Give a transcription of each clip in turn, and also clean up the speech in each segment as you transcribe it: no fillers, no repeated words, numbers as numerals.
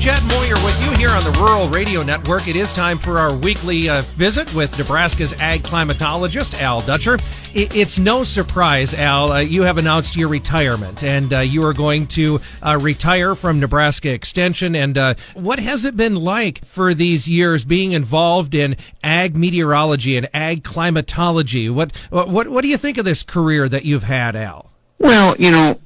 Chad Moyer with you here on the Rural Radio Network. It is time for our weekly visit with Nebraska's ag climatologist, Al Dutcher. It's no surprise, Al, you have announced your retirement, and you are going to retire from Nebraska Extension. And what has it been like for these years being involved in ag meteorology and ag climatology? What do you think of this career that you've had, Al? Well,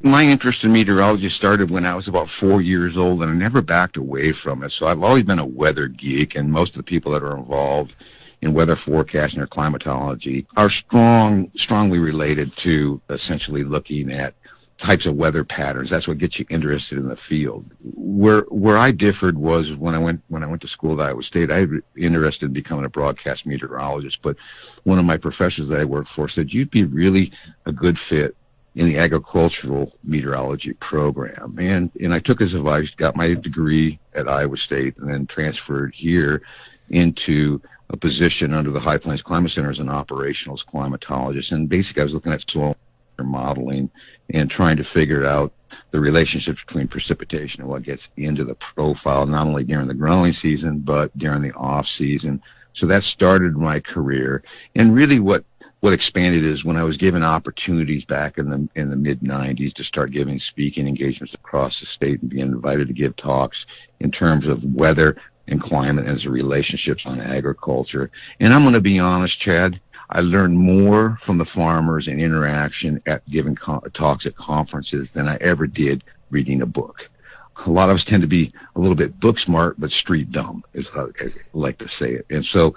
my interest in meteorology started when I was about 4 years old, and I never backed away from it. So I've always been a weather geek, and most of the people that are involved in weather forecasting or climatology are strongly related to essentially looking at types of weather patterns. That's what gets you interested in the field. Where I differed was when I went to school at Iowa State, I was interested in becoming a broadcast meteorologist, but one of my professors that I worked for said, you'd be really a good fit in the agricultural meteorology program. And I took his advice, got my degree at Iowa State, and then transferred here into a position under the High Plains Climate Center as an operationals climatologist. And basically I was looking at soil modeling and trying to figure out the relationships between precipitation and what gets into the profile, not only during the growing season, but during the off season. So that started my career. And really what expanded is when I was given opportunities back in the mid-90s to start giving speaking engagements across the state and being invited to give talks in terms of weather and climate as a relationships on agriculture. And I'm going to be honest, Chad, I learned more from the farmers and interaction at giving talks at conferences than I ever did reading a book. A lot of us tend to be a little bit book smart, but street dumb, is how I like to say it. And so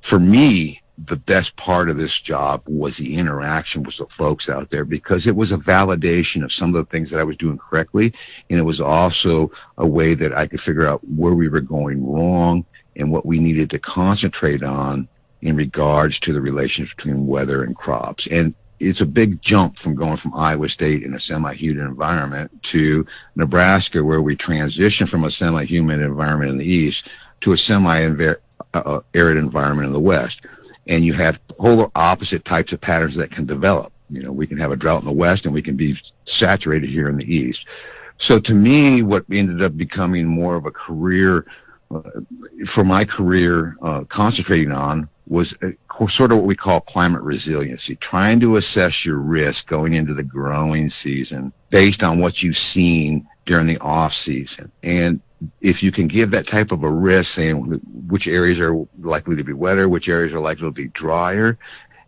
for me, the best part of this job was the interaction with the folks out there, because it was a validation of some of the things that I was doing correctly, and it was also a way that I could figure out where we were going wrong and what we needed to concentrate on in regards to the relationship between weather and crops. And it's a big jump from going from Iowa State in a semi-humid environment to Nebraska, where we transition from a semi-humid environment in the east to a semi-arid environment in the west. And you have polar opposite types of patterns that can develop. We can have a drought in the west and we can be saturated here in the east. So to me, what ended up becoming more of a career, for my career, concentrating on was sort of what we call climate resiliency, trying to assess your risk going into the growing season based on what you've seen during the off season. And if you can give that type of a risk, saying which areas are likely to be wetter, which areas are likely to be drier,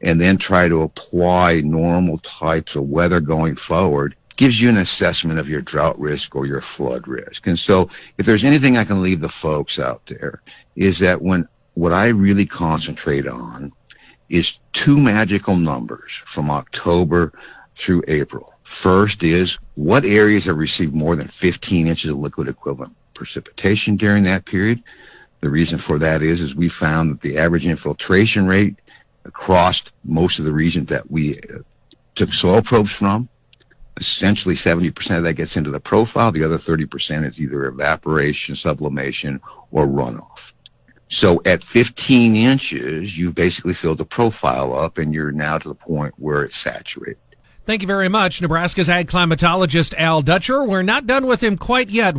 and then try to apply normal types of weather going forward, gives you an assessment of your drought risk or your flood risk. And so if there's anything I can leave the folks out there, is that what I really concentrate on is two magical numbers from October through April. First is what areas have received more than 15 inches of liquid equivalent precipitation during that period. The reason for that is we found that the average infiltration rate across most of the regions that we took soil probes from, essentially 70% of that gets into the profile. The other 30% is either evaporation, sublimation, or runoff. So at 15 inches, you basically filled the profile up, and you're now to the point where it's saturated. Thank you very much, Nebraska's ag climatologist, Al Dutcher. We're not done with him quite yet.